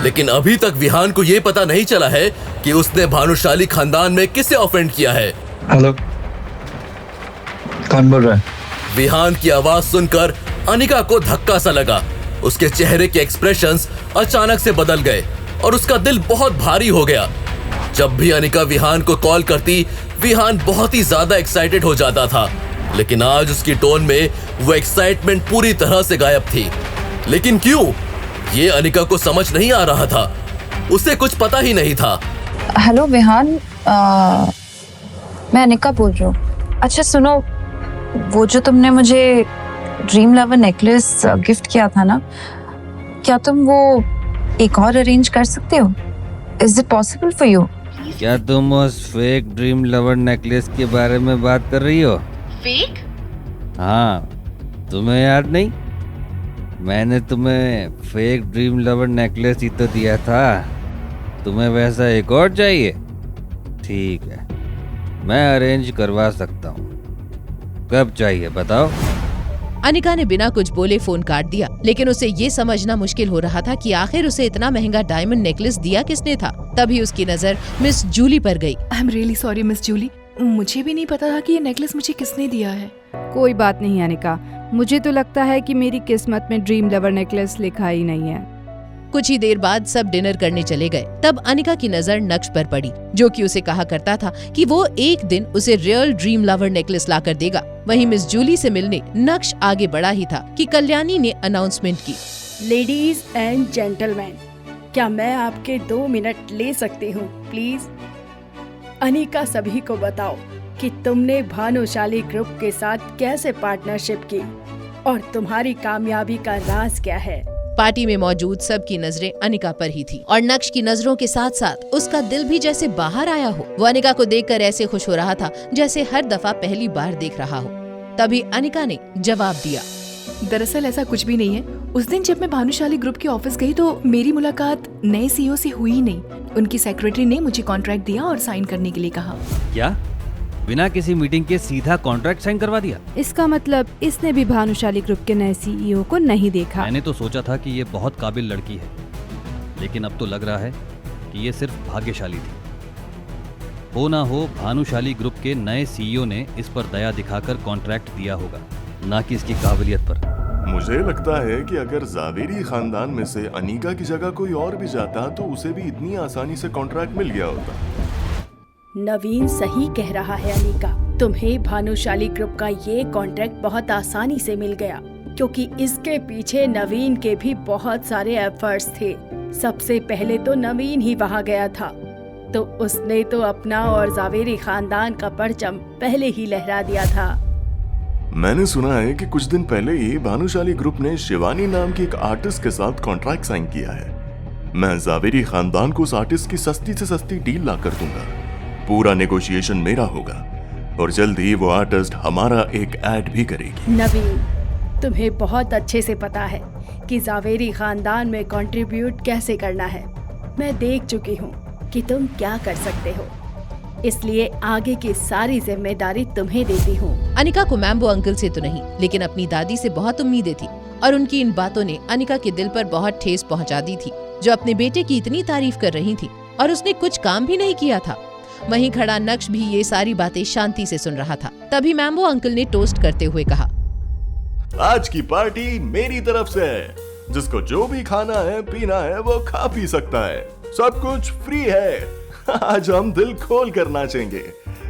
लेकिन अभी तक विहान को ये पता नहीं चला है कि उसने भानुशाली खानदान में किसे ऑफेंड किया है। हेलो, कौन बोल रहा है? विहान की आवाज सुनकर अनिका को धक्का सा लगा। उसके चेहरे के एक्सप्रेशंस अचानक से बदल गए और उसका दिल बहुत भारी हो गया। जब भी अनिका विहान को कॉल करती, विहान बहुत ही ज्यादा एक्साइटेड हो जाता था, लेकिन आज उसकी टोन में वो एक्साइटमेंट पूरी तरह से गायब थी। लेकिन क्यों, ये अनिका को समझ नहीं आ रहा था। उसे कुछ पता ही नहीं था। हेलो विहान, मैं अनिका बोल रही हूँ। अच्छा सुनो, वो जो तुमने मुझे ड्रीम लवर नेकलेस गिफ्ट किया था ना, क्या तुम वो एक और अरेंज कर सकते हो? Is it possible for you? क्या तुम उस फेक ड्रीम लवर नेकलेस के बारे में बात कर रही हो? फेक? हाँ, तुम्हें याद नहीं? मैंने तुम्हें फेक ड्रीम लवर नेकलेस ही तो दिया था। तुम्हें वैसा एक और चाहिए? ठीक है, मैं अरेंज करवा सकता हूँ। कब चाहिए बताओ? अनिका ने बिना कुछ बोले फोन काट दिया, लेकिन उसे ये समझना मुश्किल हो रहा था कि आखिर उसे इतना महंगा डायमंड नेकलेस दिया किसने था। तभी उसकी नजर मिस जूली पर गई। I am really sorry miss Julie, मुझे भी नहीं पता था कि ये नेकलेस मुझे किसने दिया है। कोई बात नहीं अनिका, मुझे तो लगता है कि मेरी किस्मत में ड्रीम लवर नेकलेस लिखा ही नहीं है। कुछ ही देर बाद सब डिनर करने चले गए। तब अनिका की नजर नक्श पर पड़ी, जो कि उसे कहा करता था कि वो एक दिन उसे रियल ड्रीम लवर नेकलेस लाकर देगा। वहीं मिस जूली से मिलने नक्श आगे बढ़ा ही था कि कल्याणी ने अनाउंसमेंट की। लेडीज एंड जेंटलमैन, क्या मैं आपके 2 मिनट ले सकती हूँ प्लीज? अनिका, सभी को बताओ कि तुमने भानुशाली ग्रुप के साथ कैसे पार्टनरशिप की और तुम्हारी कामयाबी का राज क्या है। पार्टी में मौजूद सबकी नजरें अनिका पर ही थी और नक्श की नजरों के साथ साथ उसका दिल भी जैसे बाहर आया हो। वो अनिका को देखकर ऐसे खुश हो रहा था जैसे हर दफा पहली बार देख रहा हो। तभी अनिका ने जवाब दिया, दरअसल ऐसा कुछ भी नहीं है। उस दिन जब मैं भानुशाली ग्रुप के ऑफिस गई तो मेरी मुलाकात नए सीईओ से हुई ही नहीं। उनकी सेक्रेटरी ने मुझे कॉन्ट्रैक्ट दिया और साइन करने के लिए कहा। क्या? बिना किसी मीटिंग के सीधा कॉन्ट्रैक्ट साइन करवा दिया? इसका मतलब इसने भी भानुशाली ग्रुप के नए सीईओ को नहीं देखा। मैंने तो सोचा था कि ये बहुत काबिल लड़की है, लेकिन अब तो लग रहा है कि ये सिर्फ भाग्यशाली थी। हो ना हो भानुशाली ग्रुप के नए सीईओ ने इस पर दया दिखाकर कॉन्ट्रैक्ट दिया होगा, ना कि इसकी काबिलियत पर। मुझे लगता है कि अगर जावेरी खानदान में से अनिका की जगह कोई और भी जाता तो उसे भी इतनी आसानी से कॉन्ट्रैक्ट मिल गया होता। नवीन सही कह रहा है अनिका, तुम्हें भानुशाली ग्रुप का ये कॉन्ट्रैक्ट बहुत आसानी से मिल गया क्योंकि इसके पीछे नवीन के भी बहुत सारे एफर्ट्स थे। सबसे पहले तो नवीन ही वहाँ गया था, तो उसने तो अपना और जावेरी खानदान का परचम पहले ही लहरा दिया था। मैंने सुना है कि कुछ दिन पहले ही भानुशाली ग्रुप ने शिवानी नाम की एक आर्टिस्ट के साथ कॉन्ट्रैक्ट साइन किया है। मैं जावेरी खानदान को उस आर्टिस्ट की सस्ती से सस्ती डील ला कर दूंगा। पूरा नेगोशिएशन मेरा होगा और जल्द ही वो आर्टिस्ट हमारा एक ऐड भी करेगी। नवीन, तुम्हें बहुत अच्छे से पता है कि जावेरी खानदान में कंट्रीब्यूट कैसे करना है। मैं देख चुकी हूँ कि तुम क्या कर सकते हो, इसलिए आगे की सारी जिम्मेदारी तुम्हें देती हूँ। अनिका को मैम्बो अंकल से तो नहीं, लेकिन अपनी दादी से बहुत उम्मीदें थी और उनकी इन बातों ने अनिका के दिल पर बहुत ठेस पहुँचा दी थी, जो अपने बेटे की इतनी तारीफ कर रही थी और उसने कुछ काम भी नहीं किया था। वहीं खड़ा नक्श भी ये सारी बातें शांति से सुन रहा था। तभी मैम्बो अंकल ने टोस्ट करते हुए कहा, आज की पार्टी मेरी तरफ से है। जिसको जो भी खाना है पीना है वो खा पी सकता है, सब कुछ फ्री है। आज हम दिल खोल कर नाचेंगे,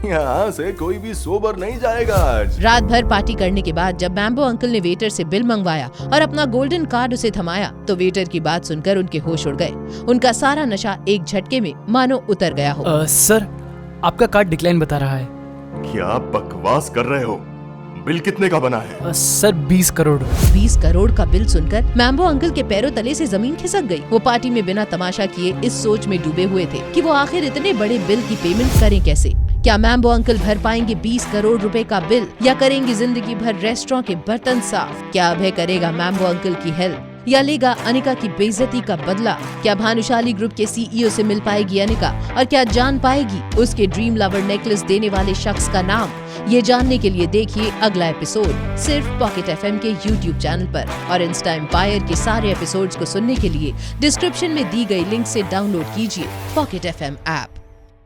यहाँ से कोई भी सोबर नहीं जाएगा आज। रात भर पार्टी करने के बाद जब मैम्बो अंकल ने वेटर से बिल मंगवाया और अपना गोल्डन कार्ड उसे थमाया, तो वेटर की बात सुनकर उनके होश उड़ गए। उनका सारा नशा एक झटके में मानो उतर गया हो। सर, आपका कार्ड डिक्लाइन बता रहा है। क्या बकवास कर रहे हो? बिल कितने का बना है? सर 20 करोड़। 20 करोड़ का बिल सुनकर मैम्बो अंकल के पैरों तले से जमीन खिसक गई। वो पार्टी में बिना तमाशा किए इस सोच में डूबे हुए थे कि वो आखिर इतने बड़े बिल की पेमेंट करें कैसे। क्या मैम्बो अंकल भर पाएंगे 20 करोड़ रुपए का बिल, या करेंगे जिंदगी भर रेस्टोरेंट के बर्तन साफ? क्या अभय करेगा मैम्बो अंकल की हेल्प, या लेगा अनिका की बेइज्जती का बदला? क्या भानुशाली ग्रुप के सीईओ से मिल पाएगी अनिका और क्या जान पाएगी उसके ड्रीम लवर नेकलेस देने वाले शख्स का नाम? ये जानने के लिए देखिए अगला एपिसोड सिर्फ पॉकेट एफएम के यूट्यूब चैनल पर। और इंस्टा एम्पायर के सारे एपिसोड्स को सुनने के लिए डिस्क्रिप्शन में दी गई लिंक से डाउनलोड कीजिए पॉकेट एफएम ऐप।